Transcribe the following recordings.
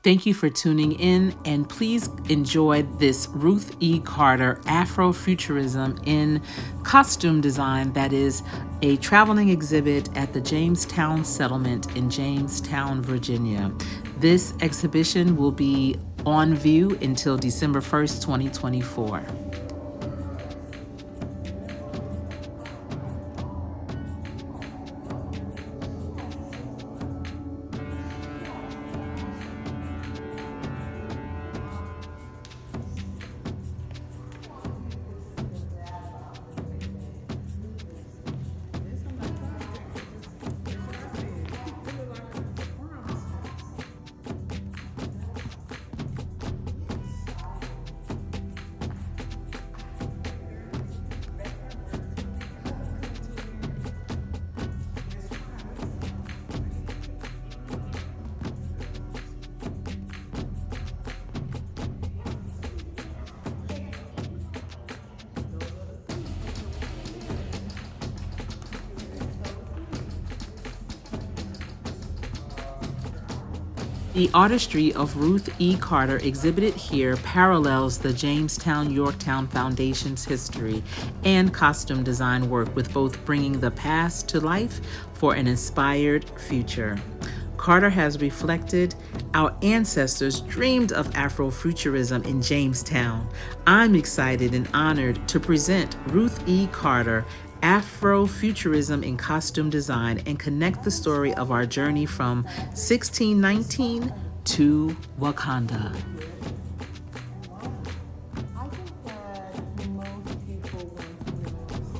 Thank you for tuning in, and please enjoy this Ruth E. Carter Afrofuturism in costume design that is a traveling exhibit at the Jamestown Settlement in Jamestown, Virginia. This exhibition will be on view until December 1st, 2024. The artistry of Ruth E. Carter exhibited here parallels the Jamestown-Yorktown Foundation's history and costume design work, with both bringing the past to life for an inspired future. Carter has reflected our ancestors dreamed of Afrofuturism in Jamestown. I'm excited and honored to present Ruth E. Carter Afrofuturism in costume design and connect the story of our journey from 1619 to Wakanda. I think that most people want to know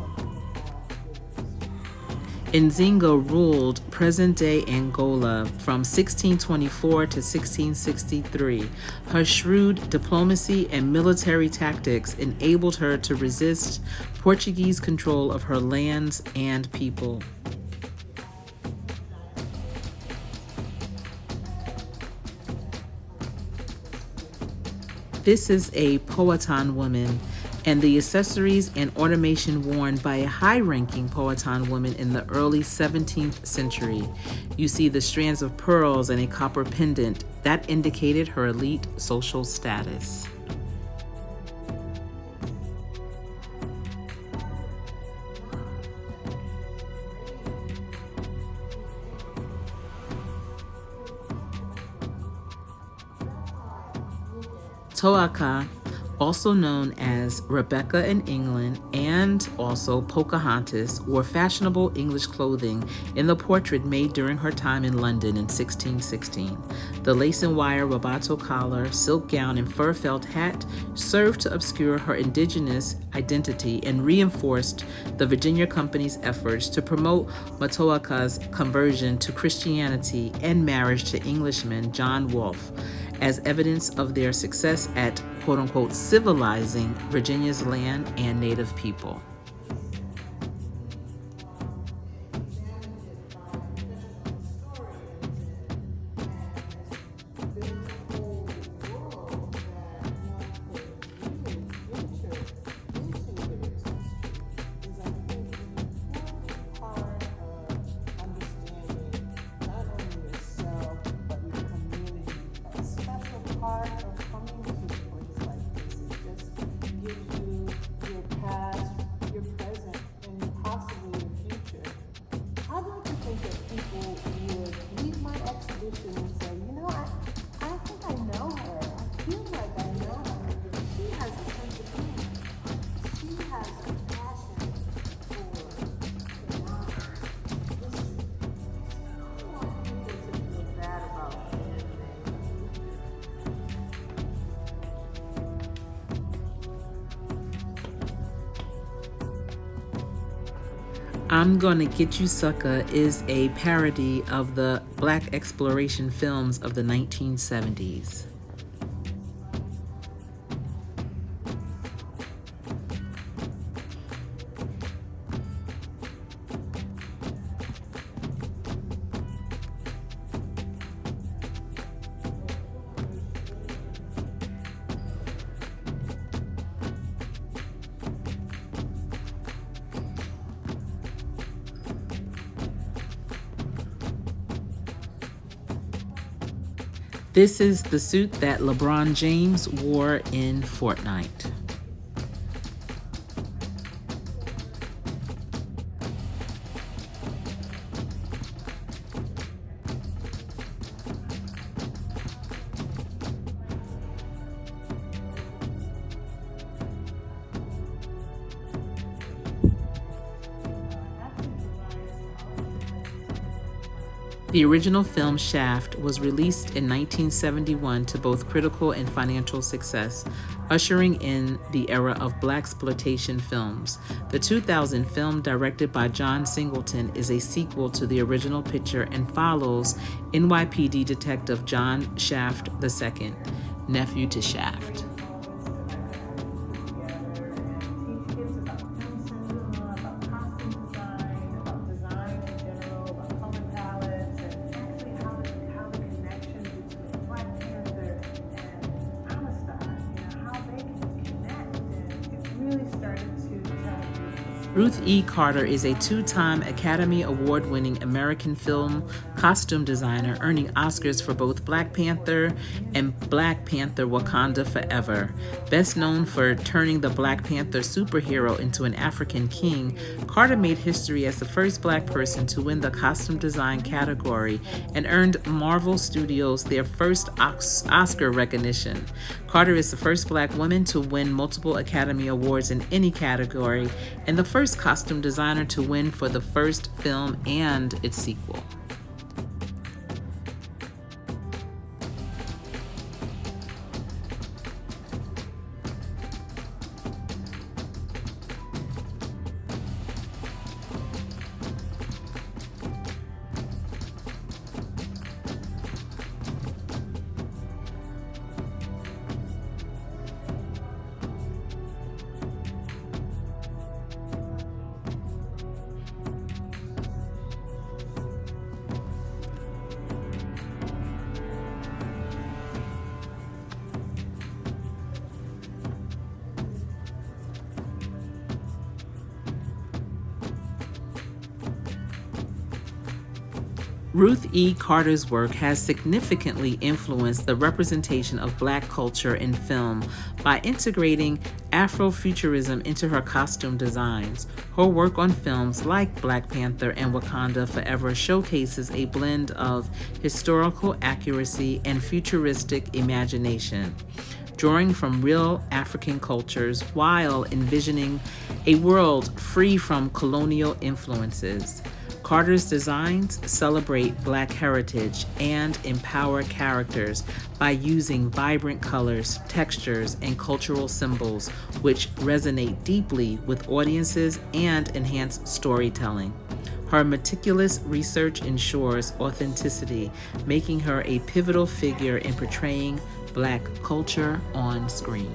something Nzinga ruled present-day Angola from 1624 to 1663. Her shrewd diplomacy and military tactics enabled her to resist Portuguese control of her lands and people. This is a Powhatan woman, and the accessories and ornamentation worn by a high-ranking Powhatan woman in the early 17th century. You see the strands of pearls and a copper pendant that indicated her elite social status. Toaka, also known as Rebecca in England and also Pocahontas, wore fashionable English clothing in the portrait made during her time in London in 1616. The lace and wire rabato collar, silk gown, and fur felt hat served to obscure her indigenous identity and reinforced the Virginia Company's efforts to promote Matoaka's conversion to Christianity and marriage to Englishman John Wolfe as evidence of their success at quote-unquote civilizing Virginia's land and native people. part of coming to a place like this. It just gives you your past, your present, and possibly your future. I'd like to think that people would leave my exhibition and say, you know, I think I know her. I feel like I know her. She has a sense of humor. She has a passion for the art, history. I don't want people to feel bad about anything. I'm Gonna Get You Sucker is a parody of the Black exploration films of the 1970s. This is the suit that LeBron James wore in Fortnite. The original film Shaft was released in 1971 to both critical and financial success, ushering in the era of blaxploitation films. The 2000 film, directed by John Singleton, is a sequel to the original picture and follows NYPD Detective John Shaft II, nephew to Shaft. Ruth E. Carter is a two-time Academy Award-winning American film costume designer, earning Oscars for both Black Panther and Black Panther: Wakanda Forever. Best known for turning the Black Panther superhero into an African king, Carter made history as the first Black person to win the costume design category and earned Marvel Studios their first Oscar recognition. Carter is the first Black woman to win multiple Academy Awards in any category, and the first costume designer to win for the first film and its sequel. Ruth E. Carter's work has significantly influenced the representation of Black culture in film by integrating Afrofuturism into her costume designs. Her work on films like Black Panther and Wakanda Forever showcases a blend of historical accuracy and futuristic imagination, drawing from real African cultures while envisioning a world free from colonial influences. Carter's designs celebrate Black heritage and empower characters by using vibrant colors, textures, and cultural symbols, which resonate deeply with audiences and enhance storytelling. Her meticulous research ensures authenticity, making her a pivotal figure in portraying Black culture on screen.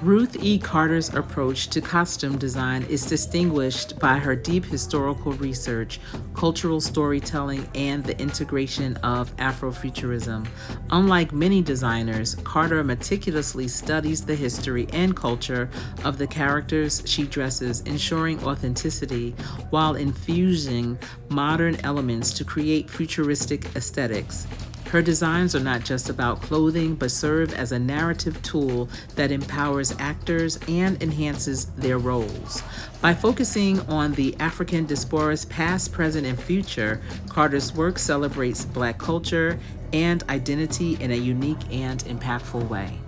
Ruth E. Carter's approach to costume design is distinguished by her deep historical research, cultural storytelling, and the integration of Afrofuturism. Unlike many designers, Carter meticulously studies the history and culture of the characters she dresses, ensuring authenticity while infusing modern elements to create futuristic aesthetics. Her designs are not just about clothing, but serve as a narrative tool that empowers actors and enhances their roles. By focusing on the African diaspora's past, present, and future, Carter's work celebrates Black culture and identity in a unique and impactful way.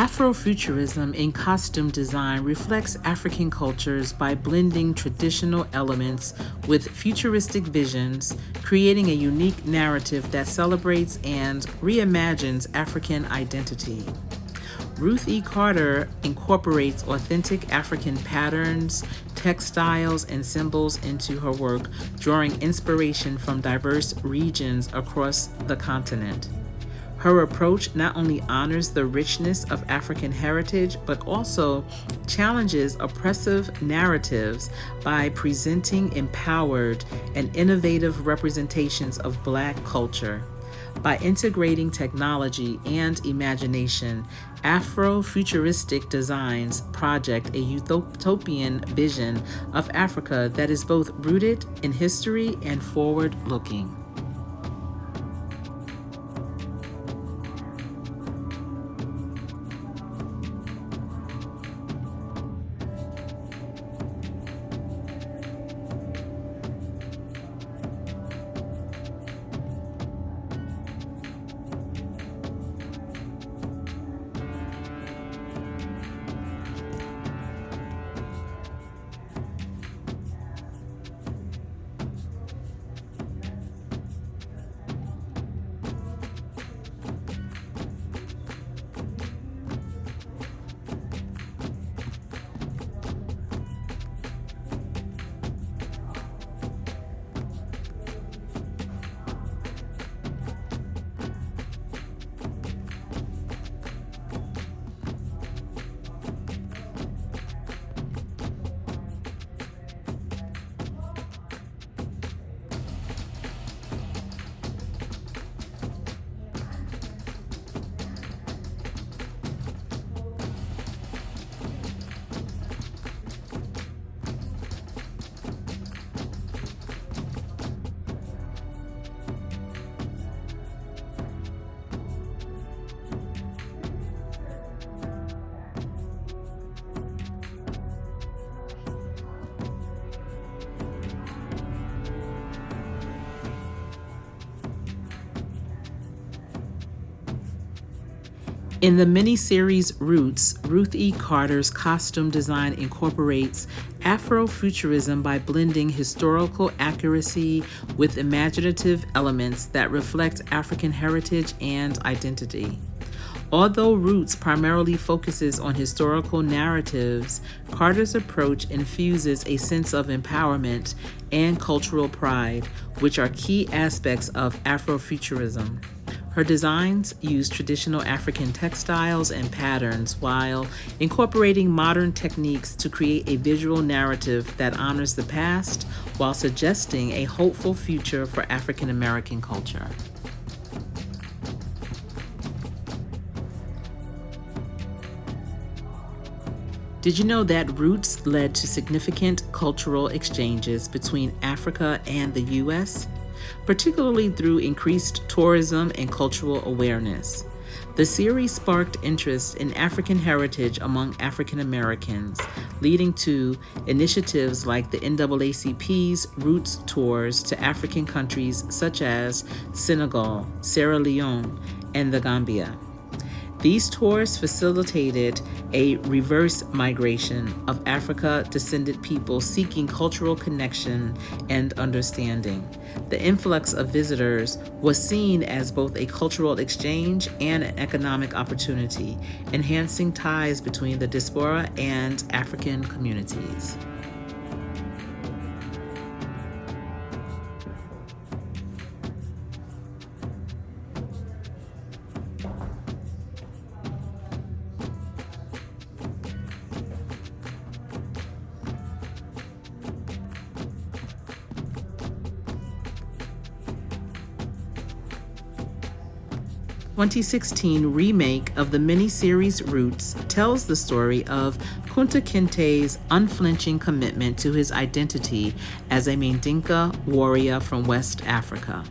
Afrofuturism in costume design reflects African cultures by blending traditional elements with futuristic visions, creating a unique narrative that celebrates and reimagines African identity. Ruth E. Carter incorporates authentic African patterns, textiles, and symbols into her work, drawing inspiration from diverse regions across the continent. Her approach not only honors the richness of African heritage, but also challenges oppressive narratives by presenting empowered and innovative representations of Black culture. By integrating technology and imagination, Afrofuturistic Designs project a utopian vision of Africa that is both rooted in history and forward-looking. In the miniseries Roots, Ruth E. Carter's costume design incorporates Afrofuturism by blending historical accuracy with imaginative elements that reflect African heritage and identity. Although Roots primarily focuses on historical narratives, Carter's approach infuses a sense of empowerment and cultural pride, which are key aspects of Afrofuturism. Her designs use traditional African textiles and patterns while incorporating modern techniques to create a visual narrative that honors the past while suggesting a hopeful future for African American culture. Did you know that Roots led to significant cultural exchanges between Africa and the U.S., particularly through increased tourism and cultural awareness? The series sparked interest in African heritage among African Americans, leading to initiatives like the NAACP's Roots Tours to African countries such as Senegal, Sierra Leone, and the Gambia. These tours facilitated a reverse migration of Africa-descended people seeking cultural connection and understanding. The influx of visitors was seen as both a cultural exchange and an economic opportunity, enhancing ties between the diaspora and African communities. The 2016 remake of the miniseries Roots tells the story of Kunta Kinte's unflinching commitment to his identity as a Mandinka warrior from West Africa.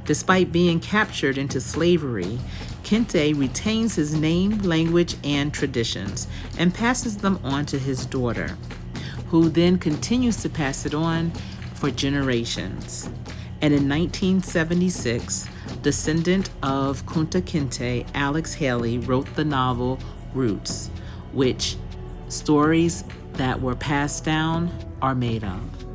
Despite being captured into slavery, Kinte retains his name, language, and traditions and passes them on to his daughter, who then continues to pass it on for generations. And in 1976, descendant of Kunta Kinte, Alex Haley, wrote the novel roots, which stories that were passed down are made of.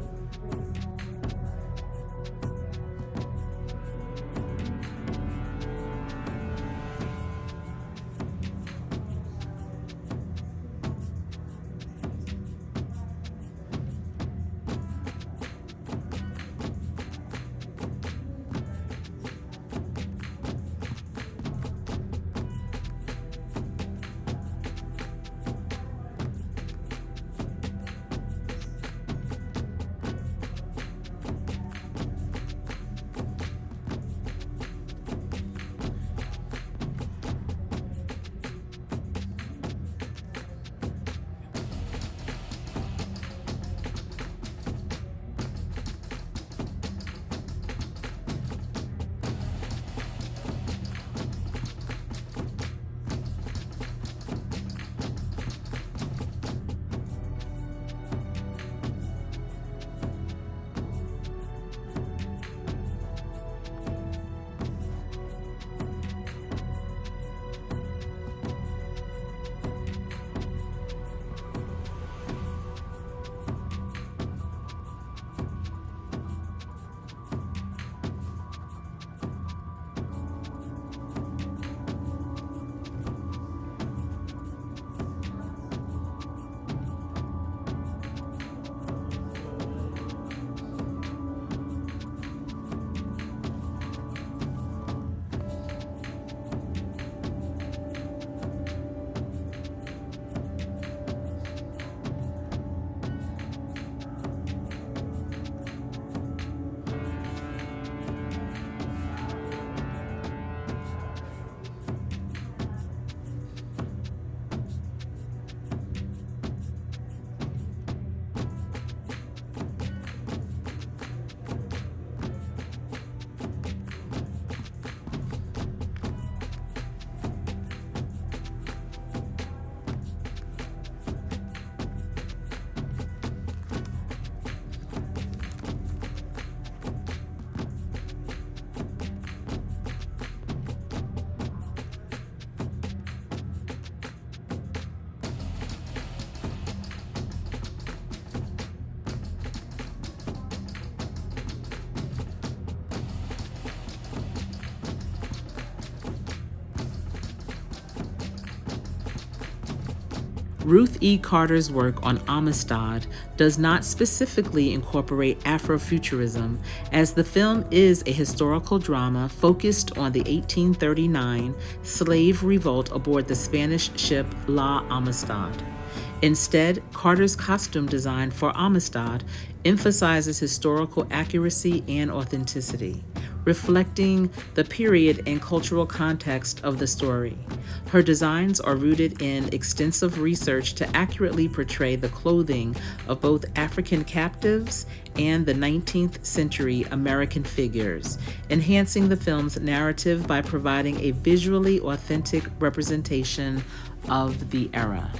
Ruth E. Carter's work on Amistad does not specifically incorporate Afrofuturism, as the film is a historical drama focused on the 1839 slave revolt aboard the Spanish ship La Amistad. Instead, Carter's costume design for Amistad emphasizes historical accuracy and authenticity, reflecting the period and cultural context of the story. Her designs are rooted in extensive research to accurately portray the clothing of both African captives and the 19th century American figures, enhancing the film's narrative by providing a visually authentic representation of the era.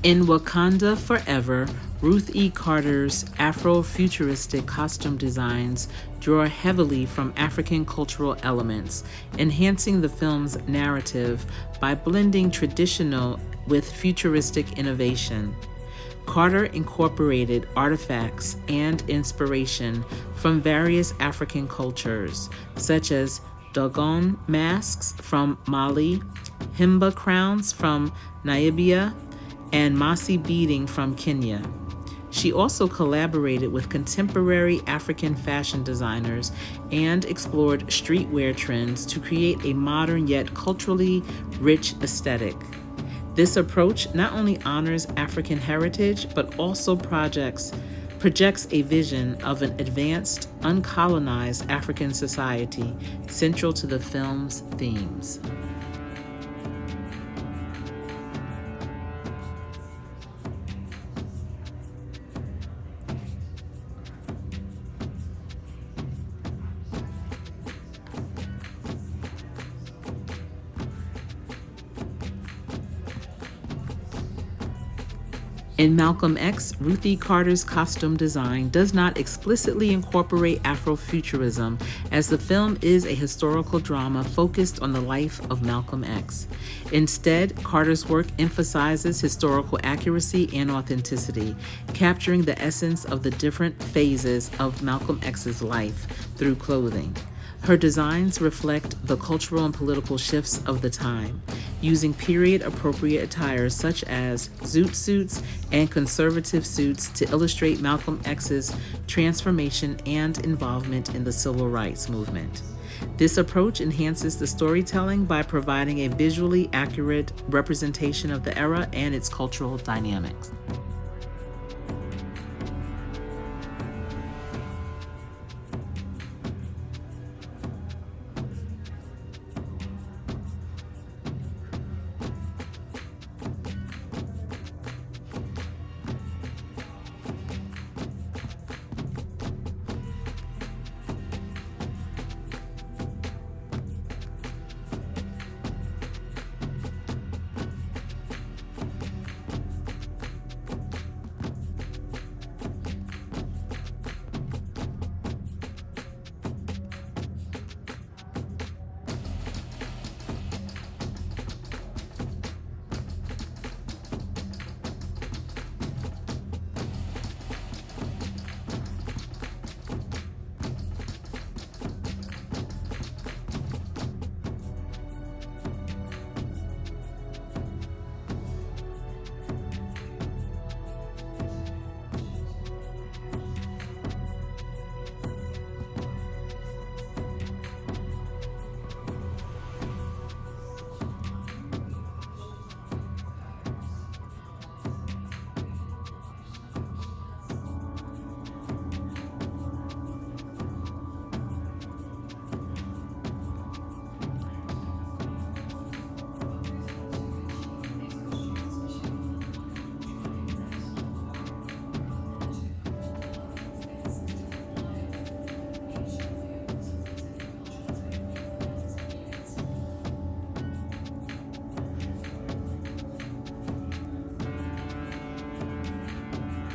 In Wakanda Forever, Ruth E. Carter's Afrofuturistic costume designs draw heavily from African cultural elements, enhancing the film's narrative by blending traditional with futuristic innovation. Carter incorporated artifacts and inspiration from various African cultures, such as Dogon masks from Mali, Himba crowns from Namibia, and Masi beading from Kenya. She also collaborated with contemporary African fashion designers and explored streetwear trends to create a modern yet culturally rich aesthetic. This approach not only honors African heritage, but also projects a vision of an advanced, uncolonized African society central to the film's themes. In Malcolm X, Ruth E. Carter's costume design does not explicitly incorporate Afrofuturism, as the film is a historical drama focused on the life of Malcolm X. Instead, Carter's work emphasizes historical accuracy and authenticity, capturing the essence of the different phases of Malcolm X's life through clothing. Her designs reflect the cultural and political shifts of the time, using period-appropriate attire such as zoot suits and conservative suits to illustrate Malcolm X's transformation and involvement in the civil rights movement. This approach enhances the storytelling by providing a visually accurate representation of the era and its cultural dynamics.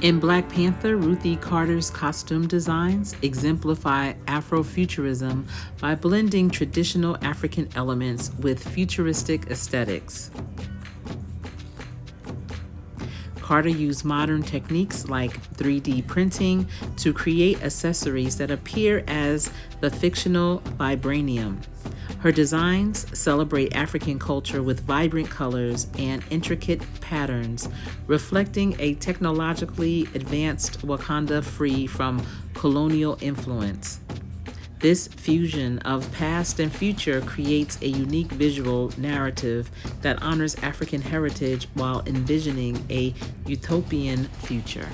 In Black Panther, Ruth E. Carter's costume designs exemplify Afrofuturism by blending traditional African elements with futuristic aesthetics. Carter used modern techniques like 3D printing to create accessories that appear as the fictional vibranium. Her designs celebrate African culture with vibrant colors and intricate patterns, reflecting a technologically advanced Wakanda free from colonial influence. This fusion of past and future creates a unique visual narrative that honors African heritage while envisioning a utopian future.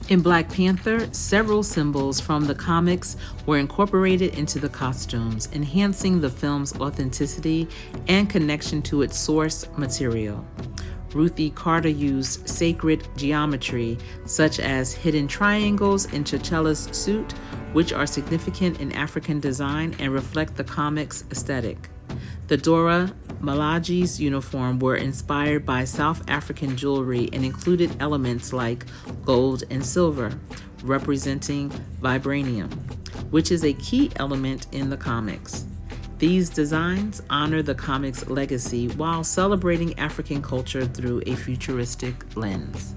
In Black Panther, several symbols from the comics were incorporated into the costumes, enhancing the film's authenticity and connection to its source material. Ruth E. Carter used sacred geometry, such as hidden triangles in T'Challa's suit, which are significant in African design and reflect the comic's aesthetic. The Dora Malaji's uniform were inspired by South African jewelry and included elements like gold and silver, representing vibranium, which is a key element in the comics. These designs honor the comics' legacy while celebrating African culture through a futuristic lens.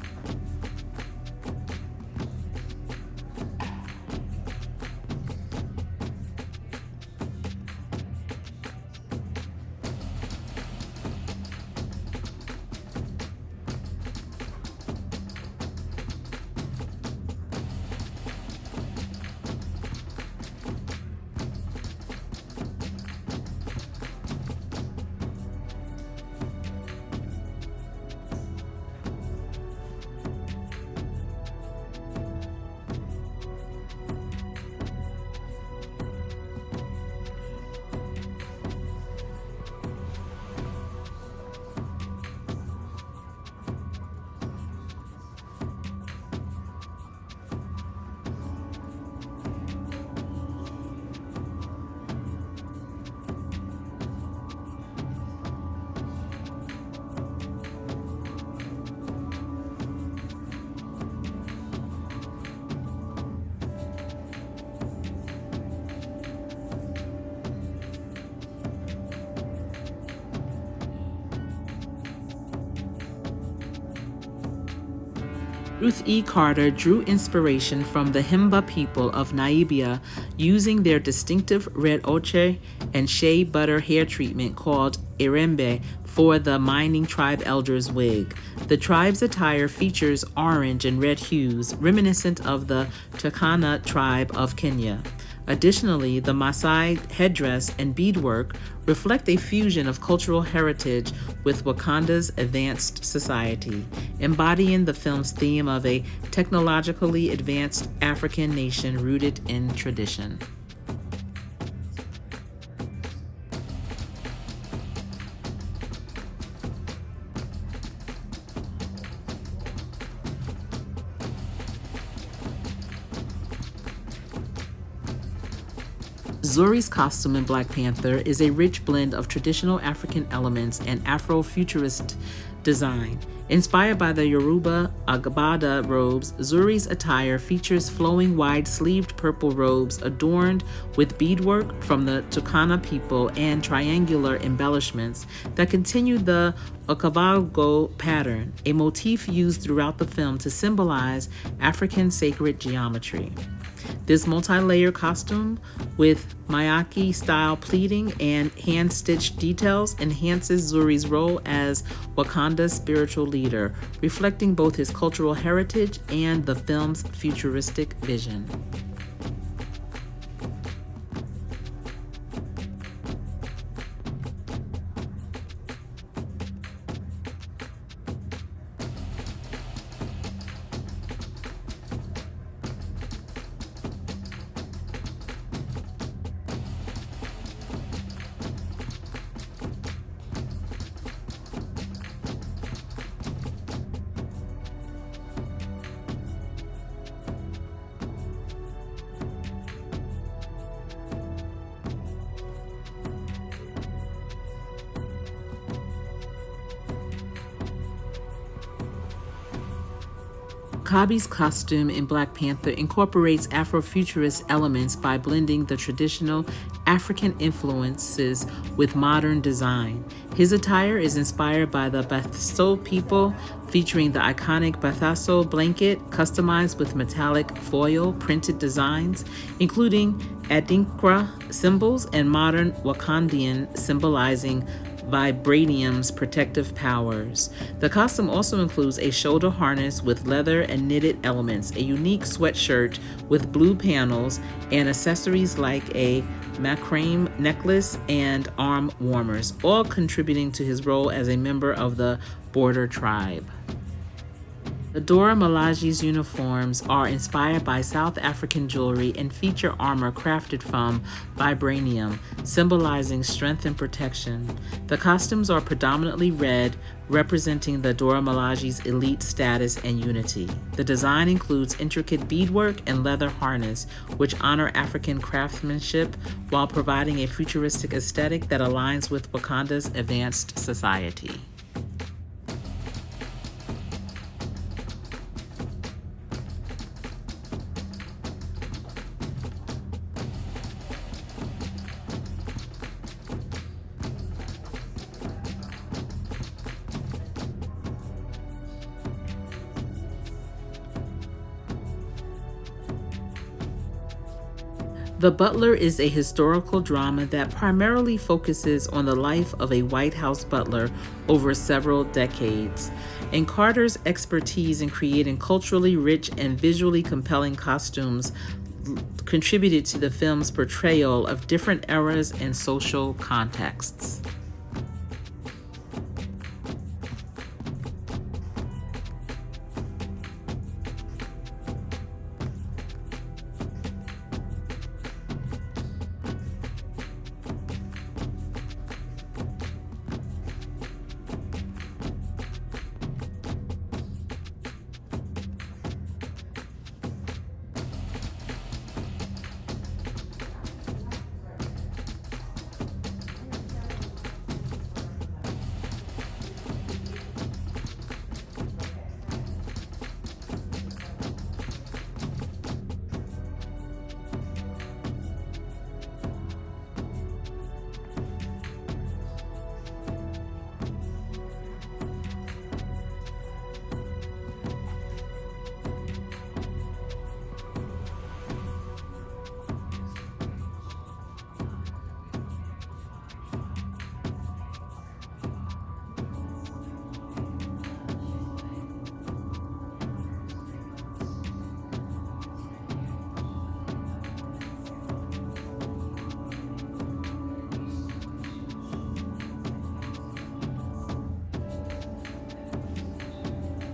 Ruth E. Carter drew inspiration from the Himba people of Namibia using their distinctive red ochre and shea butter hair treatment called irembe for the mining tribe elder's wig. The tribe's attire features orange and red hues, reminiscent of the Turkana tribe of Kenya. Additionally, the Maasai headdress and beadwork reflect a fusion of cultural heritage with Wakanda's advanced society, embodying the film's theme of a technologically advanced African nation rooted in tradition. Zuri's costume in Black Panther is a rich blend of traditional African elements and Afrofuturist design. Inspired by the Yoruba Agbada robes, Zuri's attire features flowing wide-sleeved purple robes adorned with beadwork from the Turkana people and triangular embellishments that continue the Okavango pattern, a motif used throughout the film to symbolize African sacred geometry. This multi-layer costume with Mayaki-style pleating and hand-stitched details enhances Zuri's role as Wakanda's spiritual leader, reflecting both his cultural heritage and the film's futuristic vision. Kabi's costume in Black Panther incorporates Afrofuturist elements by blending the traditional African influences with modern design. His attire is inspired by the Bathaso people, featuring the iconic Bathaso blanket customized with metallic foil printed designs, including Adinkra symbols and modern Wakandian symbolizing vibranium's protective powers. The costume also includes a shoulder harness with leather and knitted elements, a unique sweatshirt with blue panels, and accessories like a macrame necklace and arm warmers, all contributing to his role as a member of the border tribe. The Dora Milaje's uniforms are inspired by South African jewelry and feature armor crafted from vibranium, symbolizing strength and protection. The costumes are predominantly red, representing the Dora Milaje's elite status and unity. The design includes intricate beadwork and leather harness, which honor African craftsmanship while providing a futuristic aesthetic that aligns with Wakanda's advanced society. The Butler is a historical drama that primarily focuses on the life of a White House butler over several decades, and Carter's expertise in creating culturally rich and visually compelling costumes contributed to the film's portrayal of different eras and social contexts.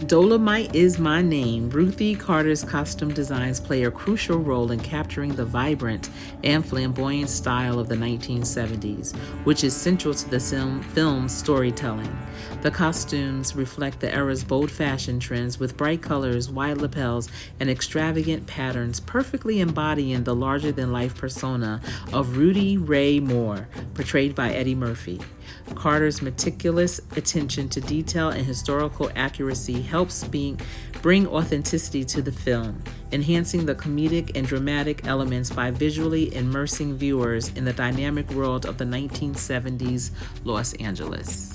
Dolomite is My Name. Ruthie Carter's costume designs play a crucial role in capturing the vibrant and flamboyant style of the 1970s, which is central to the film's storytelling. The costumes reflect the era's bold fashion trends with bright colors, wide lapels, and extravagant patterns, perfectly embodying the larger-than-life persona of Rudy Ray Moore, portrayed by Eddie Murphy. Carter's meticulous attention to detail and historical accuracy helps bring authenticity to the film, enhancing the comedic and dramatic elements by visually immersing viewers in the dynamic world of the 1970s Los Angeles.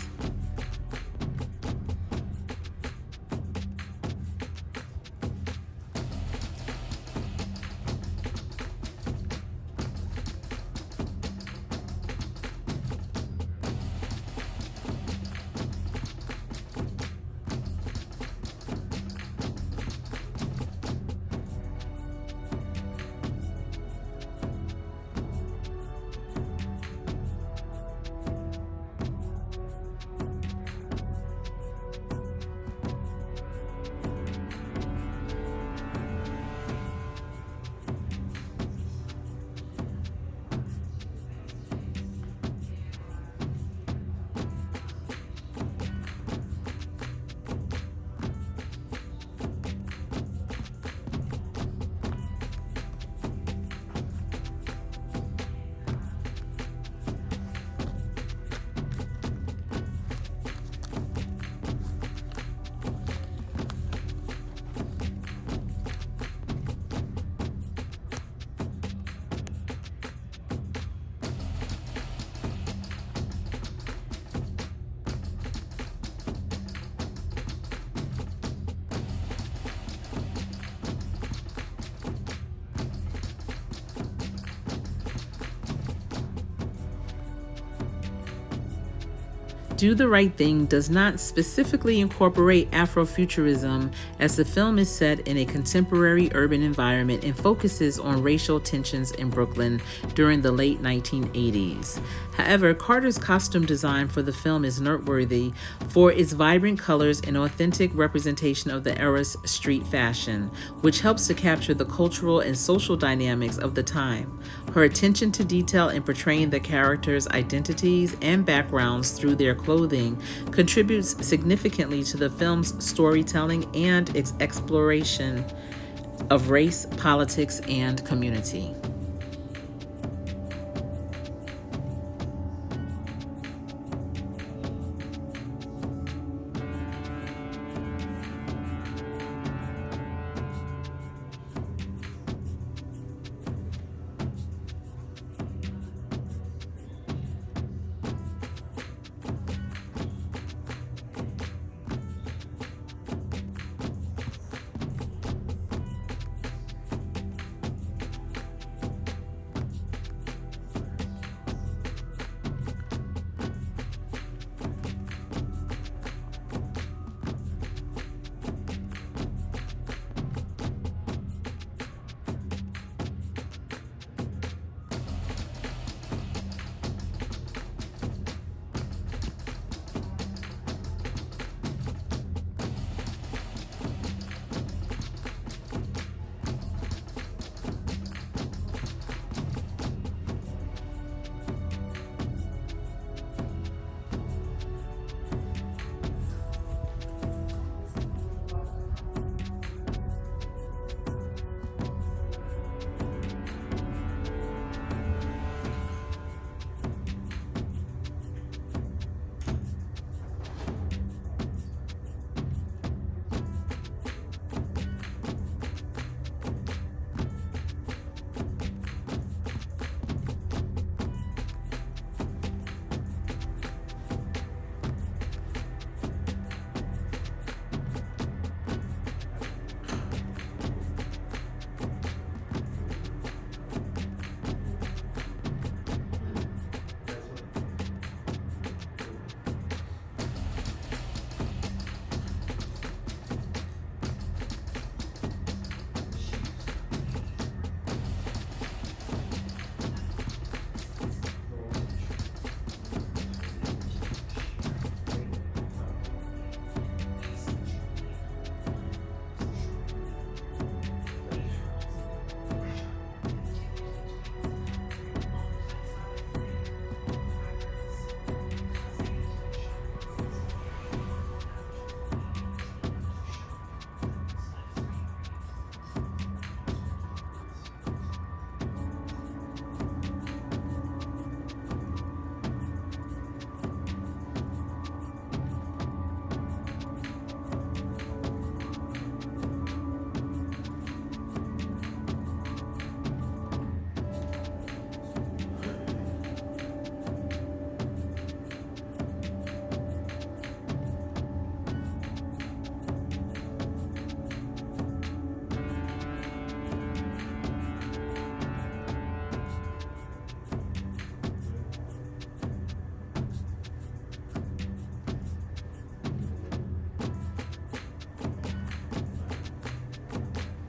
Do the Right Thing does not specifically incorporate Afrofuturism, as the film is set in a contemporary urban environment and focuses on racial tensions in Brooklyn during the late 1980s. However, Carter's costume design for the film is noteworthy for its vibrant colors and authentic representation of the era's street fashion, which helps to capture the cultural and social dynamics of the time. Her attention to detail in portraying the characters' identities and backgrounds through their clothing contributes significantly to the film's storytelling and its exploration of race, politics, and community.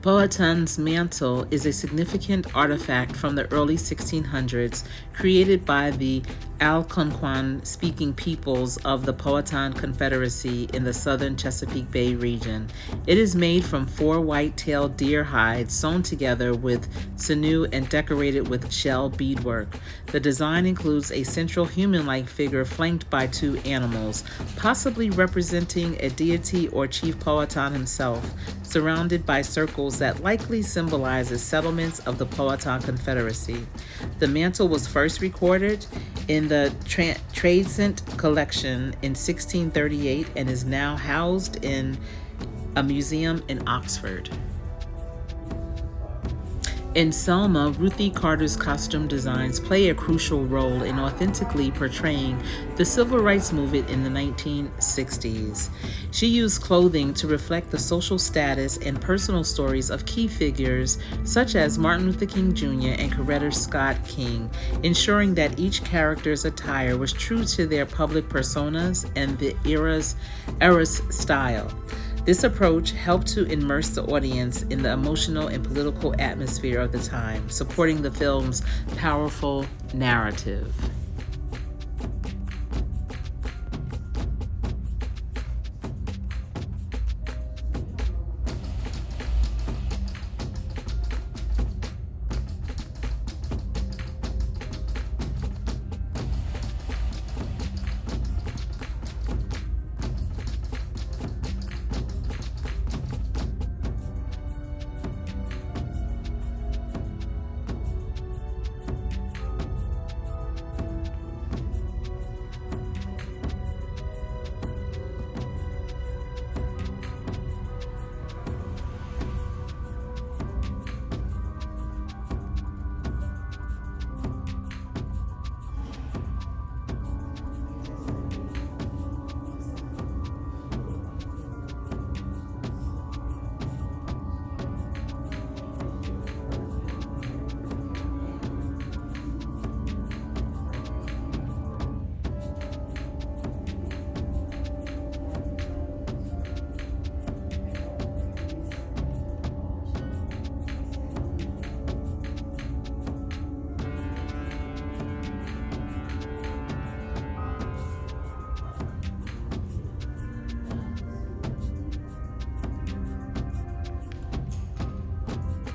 Powhatan's mantle is a significant artifact from the early 1600s created by the Algonquin-speaking peoples of the Powhatan Confederacy in the southern Chesapeake Bay region. It is made from 4 white-tailed deer hides sewn together with sinew and decorated with shell beadwork. The design includes a central human-like figure flanked by 2 animals, possibly representing a deity or Chief Powhatan himself, surrounded by circles that likely symbolizes settlements of the Powhatan Confederacy. The mantle was first recorded in the Tradescent collection in 1638 and is now housed in a museum in Oxford. In Selma, Ruthie Carter's costume designs play a crucial role in authentically portraying the civil rights movement in the 1960s. She used clothing to reflect the social status and personal stories of key figures such as Martin Luther King Jr. and Coretta Scott King, ensuring that each character's attire was true to their public personas and the era's style. This approach helped to immerse the audience in the emotional and political atmosphere of the time, supporting the film's powerful narrative.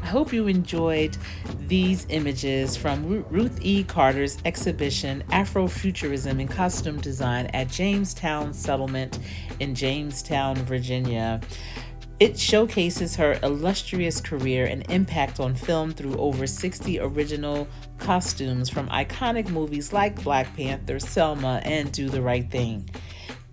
I hope you enjoyed these images from Ruth E. Carter's exhibition, Afrofuturism in Costume Design at Jamestown Settlement in Jamestown, Virginia. It showcases her illustrious career and impact on film through over 60 original costumes from iconic movies like Black Panther, Selma, and Do the Right Thing.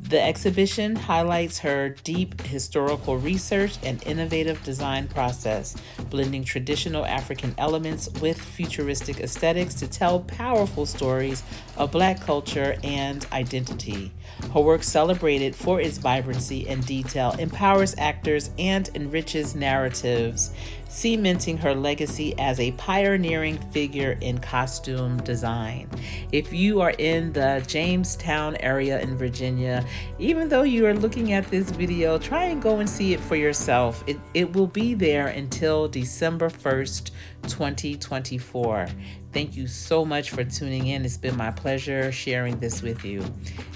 The exhibition highlights her deep historical research and innovative design process, blending traditional African elements with futuristic aesthetics to tell powerful stories of Black culture and identity. Her work, celebrated for its vibrancy and detail, empowers actors and enriches narratives, cementing her legacy as a pioneering figure in costume design. If you are in the Jamestown area in Virginia, even though you are looking at this video, try and go and see it for yourself. It will be there until December 1st, 2024. Thank you so much for tuning in. It's been my pleasure sharing this with you.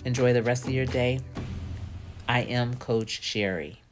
Enjoy the rest of your day. I am Coach Sherry.